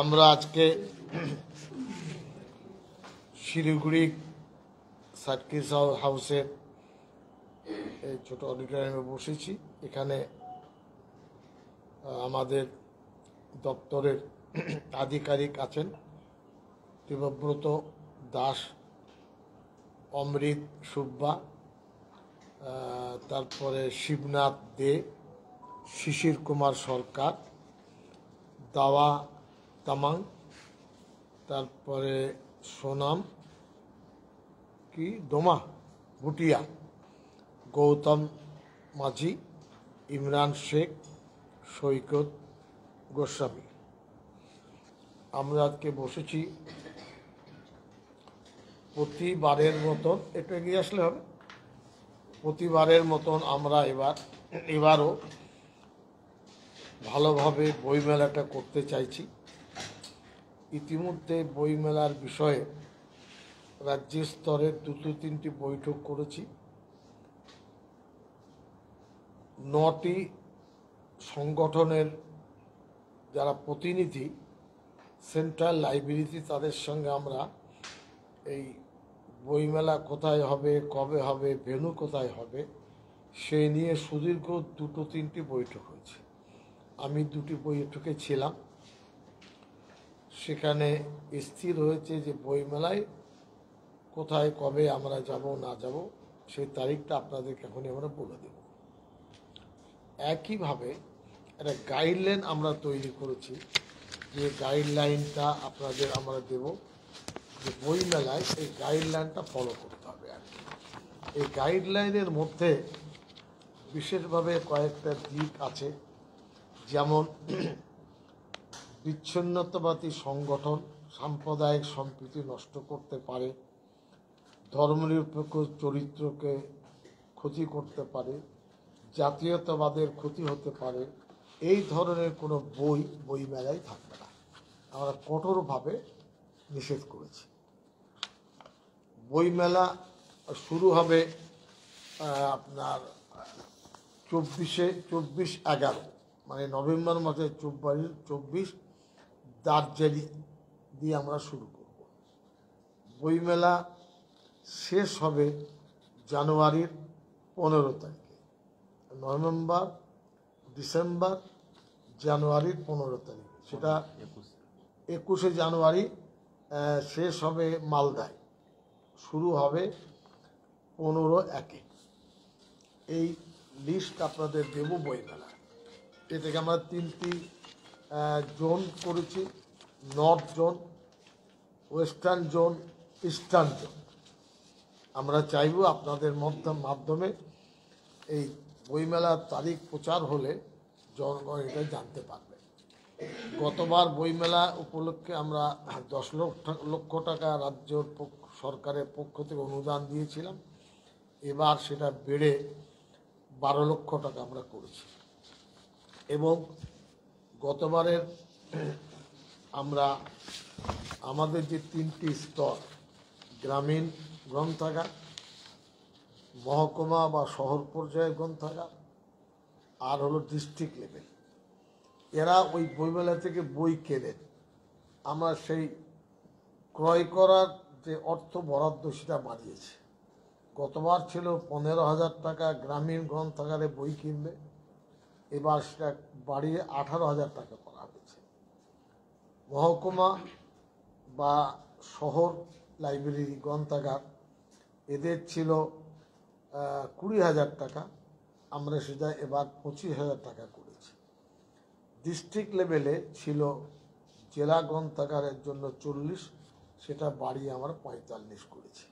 আমরা আজকে শিলিগুড়ি সার্কিট হাউসের এই ছোট অডিটোরিয়ামে বসেছি। এখানে আমাদের দপ্তরের আধিকারিক আছেন, দেবব্রত দাস, অমৃত সুব্বা, তারপরে শিবনাথ দে, শিশির কুমার সরকার, দাওয়া তামাং, তারপরে সোনাম দোমা ভুটিয়া, গৌতম মাঝি, ইমরান শেখ, সৈকত গোস্বামী। আমরা আজকে বসেছি প্রতিবারের মতন, একটু এগিয়ে আসলে হবে, প্রতিবারের মতন আমরা এবারও ভালোভাবে বইমেলাটা করতে চাইছি। ইতিমধ্যে বইমেলার বিষয়ে রাজ্য স্তরে 2-3টি বৈঠক করেছি। 9টি সংগঠনের যারা প্রতিনিধি সেন্ট্রাল লাইব্রেরিতে, তাদের সঙ্গে আমরা এই বইমেলা কোথায় হবে, কবে হবে, ভেন্যু কোথায় হবে, সেই নিয়ে সুদীর্ঘ 2-3টি বৈঠক হয়েছে। আমি 2টি বৈঠকে ছিলাম। সেখানে স্থির হয়েছে যে বইমেলায় কোথায় কবে আমরা যাব না যাব সেই তারিখটা আপনাদেরকে এখনই আমরা বলে দেব। একইভাবে একটা গাইডলাইন আমরা তৈরি করেছি, যে গাইডলাইনটা আপনাদের আমরা দেব, যে বইমেলায় এই গাইডলাইনটা ফলো করতে হবে। আর এই গাইডলাইনের মধ্যে বিশেষভাবে কয়েকটা দিক আছে, যেমন বিচ্ছিন্নতাবাদী সংগঠন সাম্প্রদায়িক সম্প্রীতি নষ্ট করতে পারে, ধর্মনিরপেক্ষ চরিত্রকে ক্ষতি করতে পারে, জাতীয়তাবাদের ক্ষতি হতে পারে, এই ধরনের কোনো বইমেলায় থাকবে না, আমরা কঠোরভাবে নিষেধ করেছি। বইমেলা শুরু হবে আপনার 24/11, মানে নভেম্বর মাসের 24 দার্জিলিং দিয়ে আমরা শুরু করব। বইমেলা শেষ হবে জানুয়ারির 15 তারিখে। নভেম্বর, ডিসেম্বর, জানুয়ারির 15 তারিখ, সেটা 21শে জানুয়ারি শেষ হবে মালদায়, শুরু হবে 15/1। এই লিস্ট আপনাদের দেব বইমেলা। এ থেকে আমরা 3টি জোন করেছি, north zone, western zone, eastern zone. আমরা চাইব আপনাদের মাধ্যমে এই বইমেলার তারিখ প্রচার হলে জনগণ এটা জানতে পারবে। গতবার বইমেলা উপলক্ষে আমরা 10 লক্ষ টাকা রাজ্য সরকারের পক্ষ থেকে অনুদান দিয়েছিলাম। এবার সেটা বেড়ে 12 লক্ষ টাকা আমরা করেছি। এবং গতবারের আমরা আমাদের যে 3টি স্তর, গ্রামীণ গ্রন্থাগার, মহকুমা বা শহর পর্যায়ের গ্রন্থাগার, আর হলো ডিস্ট্রিক্ট লেভেল, এরা ওই বইমেলা থেকে বই কেনেন। আমরা সেই ক্রয় করার যে অর্থ বরাদ্দ সেটা বাড়িয়েছি। গতবার ছিল 15,000 টাকা গ্রামীণ গ্রন্থাগারে বই কিনবে, এবার সেটা বাড়িয়ে 18,000 টাকা করা হয়েছে। মহকুমা বা শহর লাইব্রেরি গ্রন্থাগার এদের ছিল 20,000 টাকা, আমরা সেটা এবার 25,000 টাকা করেছি। ডিস্ট্রিক্ট লেভেলে ছিল জেলা গ্রন্থাগারের জন্য 40, সেটা বাড়িয়ে আমরা 45 করেছি।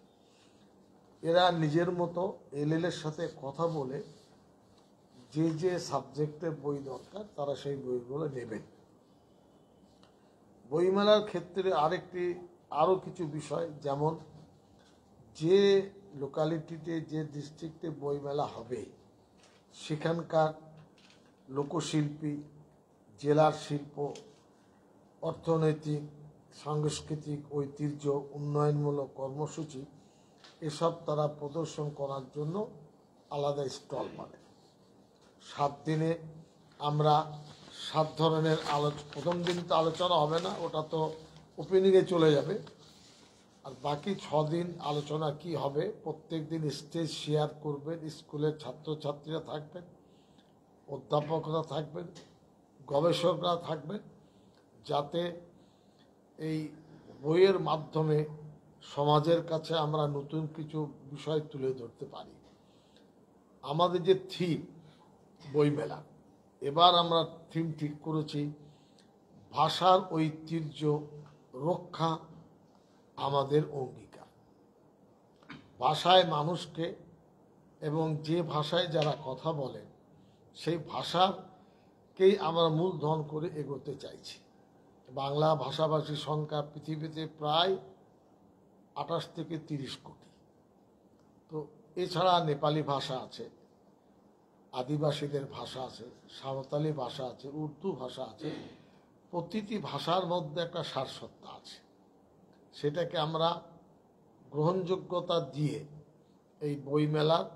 এরা নিজের মতো এলএলের সাথে কথা বলে যে যে সাবজেক্টের বই দরকার তারা সেই বইগুলো নেবেন। বইমেলার ক্ষেত্রে আরও কিছু বিষয়, যেমন যে লোকালিটিতে যে ডিস্ট্রিক্টে বইমেলা হবে সেখানকার লোকশিল্পী, জেলার শিল্প, অর্থনৈতিক, সাংস্কৃতিক ঐতিহ্য, উন্নয়নমূলক কর্মসূচি, এসব তারা প্রদর্শন করার জন্য আলাদা স্টল পাবে। 7 দিনে আমরা 7 ধরনের প্রথম দিন তো আলোচনা হবে না, ওটা তো ওপেনিংয়ে চলে যাবে। আর বাকি 6 দিন আলোচনা কি হবে, প্রত্যেক দিন স্টেজ শেয়ার করবেন, স্কুলের ছাত্রছাত্রীরা থাকবেন, অধ্যাপকরা থাকবেন, গবেষকরা থাকবেন, যাতে এই বইয়ের মাধ্যমে সমাজের কাছে আমরা নতুন কিছু বিষয় তুলে ধরতে পারি। আমাদের যে থিম বইমেলা, এবার আমরা থিম ঠিক করেছি ভাষার ঐতিহ্য রক্ষা আমাদের অঙ্গীকার। ভাষায় মানুষকে এবং যে ভাষায় যারা কথা বলেন সেই ভাষাকেই আমরা মূলধন করে এগোতে চাইছি। বাংলা ভাষাভাষীর সংখ্যা পৃথিবীতে প্রায় 28 থেকে 30 কোটি। তো এছাড়া নেপালি ভাষা আছে, আদিবাসীদের ভাষা আছে, সাঁওতালি ভাষা আছে, উর্দু ভাষা আছে। প্রতিটি ভাষার মধ্যে একটা সারসত্তা আছে, সেটাকে আমরা গ্রহণযোগ্যতা দিয়ে এই বইমেলার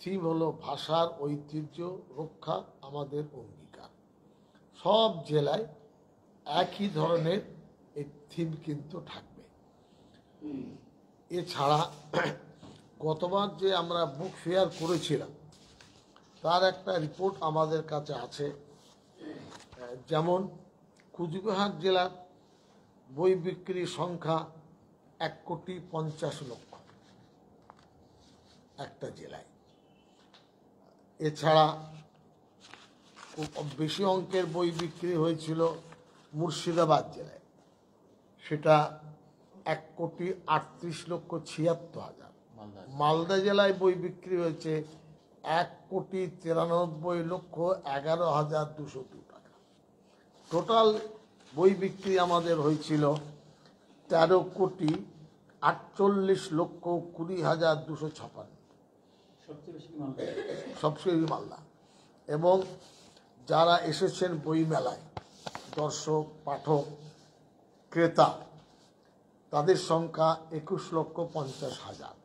থিম হলো ভাষার ঐতিহ্য রক্ষা আমাদের অঙ্গীকার। সব জেলায় একই ধরনের এই থিম কিন্তু থাকবে। এছাড়া গতবার যে আমরা বুক ফেয়ার করেছিলাম তার একটা রিপোর্ট আমাদের কাছে আছে। যেমন কুচবিহার জেলার বই বিক্রির সংখ্যা 1,50,00,000 একটা জেলায়। এছাড়া বেশি অঙ্কের বই বিক্রি হয়েছিল মুর্শিদাবাদ জেলায়, সেটা 1,38,76,000। মালদা জেলায় বই বিক্রি হয়েছে 1,93,11,202 টাকা। টোটাল বই বিক্রি আমাদের হয়েছিল 13,48,20,256। সবচেয়ে বেশি মালদা। এবং যারা এসেছেন বই মেলায়, দর্শক, পাঠক, ক্রেতা, তাদের সংখ্যা 21,50,000।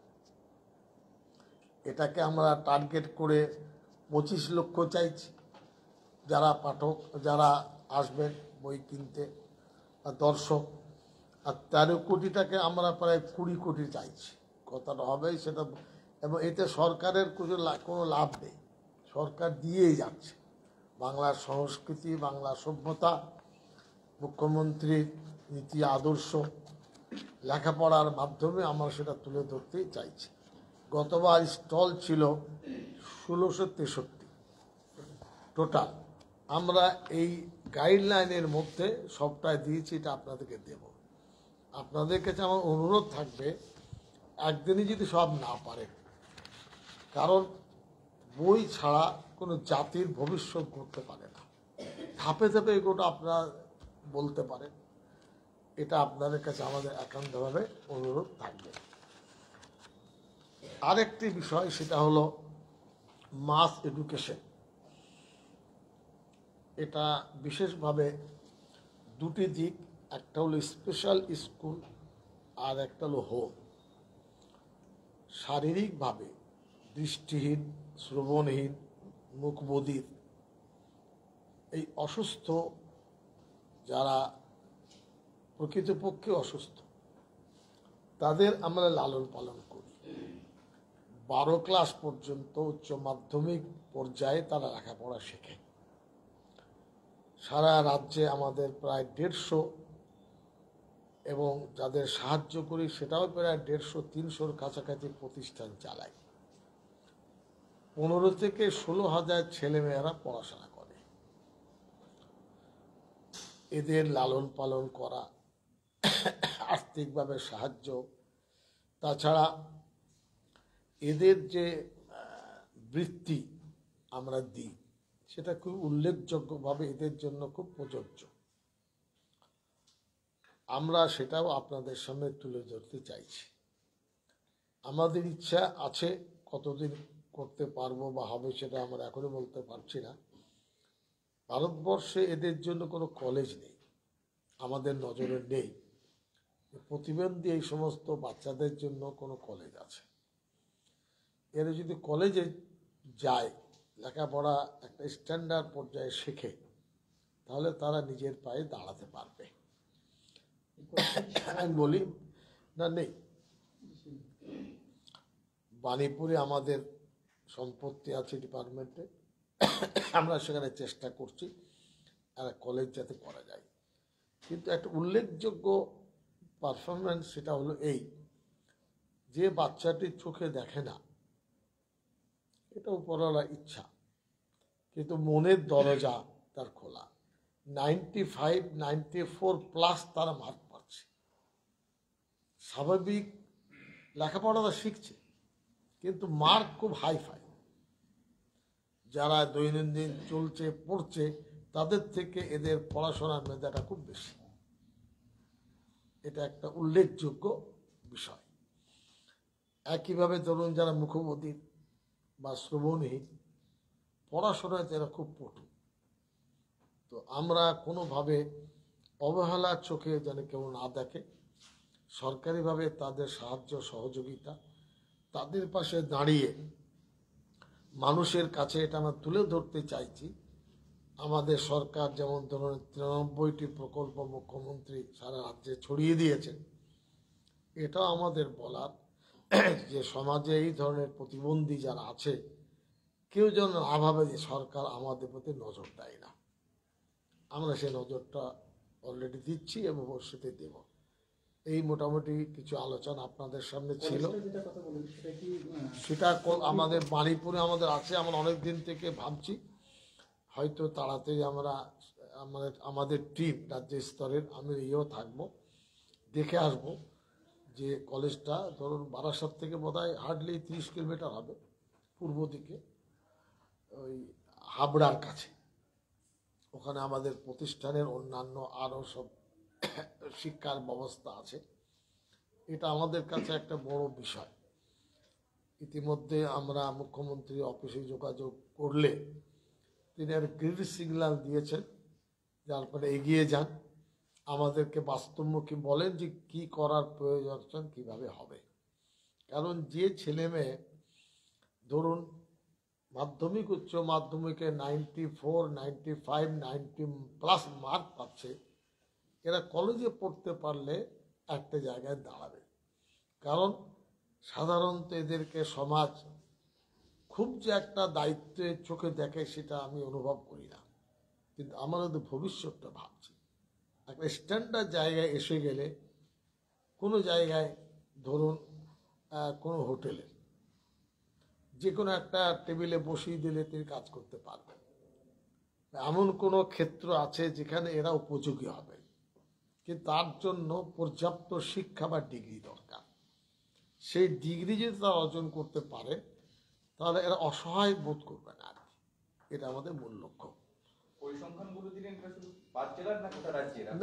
এটাকে আমরা টার্গেট করে 25 লক্ষ চাইছি যারা পাঠক, যারা আসবেন বই কিনতে, আর দর্শক। আর 13 কোটিটাকে আমরা প্রায় 20 কোটি চাইছি। কথাটা হবে সেটা, এবং এতে সরকারের কোনো লাভ নেই, সরকার দিয়েই যাচ্ছে। বাংলার সংস্কৃতি, বাংলা সভ্যতা, মুখ্যমন্ত্রীর নীতি আদর্শ, লেখাপড়ার মাধ্যমে আমরা সেটা তুলে ধরতেই চাইছি। গতবার স্টল ছিল 1663 টোটাল। আমরা এই গাইডলাইনের মধ্যে সবটাই দিয়েছি, এটা আপনাদেরকে দেব। আপনাদের কাছে আমার অনুরোধ থাকবে, একদিনই যদি সব না পারেন, কারণ বই ছাড়া কোনো জাতির ভবিষ্যৎ করতে পারে না। ধাপে ধাপে এগুলো আপনারা বলতে পারেন, এটা আপনাদের কাছে আমাদের একান্তভাবে অনুরোধ থাকবে। আরেকটি বিষয়, সেটা হলো মাস এডুকেশন। এটা বিশেষভাবে দুটি দিক, একটা হলো স্পেশাল স্কুল আর একটা হলো হোম। শারীরিকভাবে দৃষ্টিহীন, শ্রবণহীন, মুখবধির এই অসুস্থ, যারা প্রকৃতপক্ষে অসুস্থ, তাদের আমরা লালন পালন করি। 12 ক্লাস পর্যন্ত উচ্চ মাধ্যমিক পর্যায়ে তারা লেখাপড়া শেখে। সারা রাজ্যে আমাদের প্রায় 150, এবং যাদের সাহায্য করি সেটাও প্রায় 150-300-র কাছাকাছি প্রতিষ্ঠান চালায়। 15 থেকে 16,000 ছেলেমেয়েরা পড়াশোনা করে। এদের লালন পালন করা, আর্থিকভাবে সাহায্য, তাছাড়া এদের যে বৃত্তি আমরা দিই সেটা খুব উল্লেখযোগ্যভাবে এদের জন্য খুব প্রযোজ্য। আমরা সেটাও আপনাদের সামনে তুলে ধরতে চাইছি। আমাদের ইচ্ছা আছে, কতদিন করতে পারবো বা হবে সেটা আমরা এখনো বলতে পারছি না। ভারতবর্ষে এদের জন্য কোনো কলেজ নেই, আমাদের নজরে নেই। প্রতিবন্ধী এই সমস্ত বাচ্চাদের জন্য কোনো কলেজ আছে। এরা যদি কলেজে যায় লেখাপড়া একটা স্ট্যান্ডার্ড পর্যায়ে শেখে, তাহলে তারা নিজের পায়ে দাঁড়াতে পারবে। আমি বলি না, নেই। বাণীপুরে আমাদের সম্পত্তি আছে ডিপার্টমেন্টে, আমরা সেখানে চেষ্টা করছি আর কলেজ যাতে করা যায়। কিন্তু একটা উল্লেখযোগ্য পারফরমেন্স সেটা হলো এই, যে বাচ্চাটির চোখে দেখে না, এটা উপরওয়ালার ইচ্ছা, কিন্তু মনের দরজা তার খোলা। 95, 94+ তারা মার্ক পাচ্ছে। স্বাভাবিক লেখাপড়াটা শিখছে, কিন্তু মার্ক খুব হাইফাই। যারা দৈনন্দিন চলছে পড়ছে তাদের থেকে এদের পড়াশোনার মেধাটা খুব বেশি। এটা একটা উল্লেখযোগ্য বিষয়। একইভাবে ধরুন যারা মুখবধির বা শ্রবণহীন, পড়াশোনায় তারা খুব পটু। তো আমরা কোনোভাবে অবহেলার চোখে যেন কেউ না দেখে, সরকারিভাবে তাদের সাহায্য সহযোগিতা, তাদের পাশে দাঁড়িয়ে মানুষের কাছে এটা আমরা তুলে ধরতে চাইছি। আমাদের সরকার যেমন ধরুন 93টি প্রকল্প মুখ্যমন্ত্রী সারা রাজ্যে ছড়িয়ে দিয়েছেন, এটাও আমাদের বলার যে সমাজে এই ধরনের প্রতিবন্ধী যারা আছে, কেউ যেন না ভাবে যে সরকার আমাদের প্রতি নজর দেয় না। আমরা সেই নজরটা অলরেডি দিচ্ছি এবং ভবিষ্যতে দেব। এই মোটামুটি কিছু আলোচনা আপনাদের সামনে ছিল। সেটা আমাদের বাণীপুরে আমাদের আছে। আমরা অনেক দিন থেকে ভাবছি, হয়তো তাড়াতাড়ি আমরা আমাদের টিম রাজ্য স্তরের, আমি ইয়েও থাকবো, দেখে আসব যে কলেজটা ধরুন বারাসাত থেকে বোধহয় হার্ডলি 30 কিলোমিটার হবে পূর্ব দিকে, ওই হাবড়ার কাছে। ওখানে আমাদের প্রতিষ্ঠানের অন্যান্য আরও সব শিক্ষার ব্যবস্থা আছে। এটা আমাদের কাছে একটা বড় বিষয়। ইতিমধ্যে আমরা মুখ্যমন্ত্রী অফিসে যোগাযোগ করলে তিনি আর গ্রিন সিগন্যাল দিয়েছেন, যার ফলে এগিয়ে যান, আমাদেরকে বাস্তবমুখী বলেন যে কি করার প্রয়োজন, কিভাবে হবে। কারণ যে ছেলে মেয়ে ধরুন মাধ্যমিক উচ্চ মাধ্যমিকে 94, 95, 90+ মার্ক পাচ্ছে, এরা কলেজে পড়তে পারলে একটা জায়গায় দাঁড়াবে। কারণ সাধারণত এদেরকে সমাজ খুব যে একটা দায়িত্বের চোখে দেখে সেটা আমি অনুভব করি না। কিন্তু আমরা তো ভবিষ্যৎটা ভাবছি। একটা স্ট্যান্ডার্ড জায়গায় এসে গেলে, কোনো জায়গায় ধরুন কোনো হোটেলে যে কোনো একটা টেবিলে বসিয়ে দিলে তিনি কাজ করতে পারবেন। এমন কোনো ক্ষেত্র আছে যেখানে এরা উপযোগী হবে, কিন্তু তার জন্য পর্যাপ্ত শিক্ষা বা ডিগ্রি দরকার। সেই ডিগ্রি যদি তারা অর্জন করতে পারে, তাহলে এরা অসহায় বোধ করবে না। আর কি, এটা আমাদের মূল লক্ষ্য।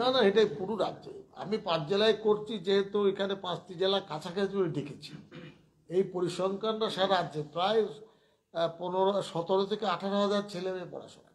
না না, এটাই পুরো রাজ্যে। আমি 5 জেলায় করছি, যেহেতু এখানে 5টি জেলা কাছাকাছি ডেকেছি। এই পরিসংখ্যানটা সারা রাজ্যে প্রায় 17 থেকে 18 হাজার ছেলে মেয়ে পড়াশোনা।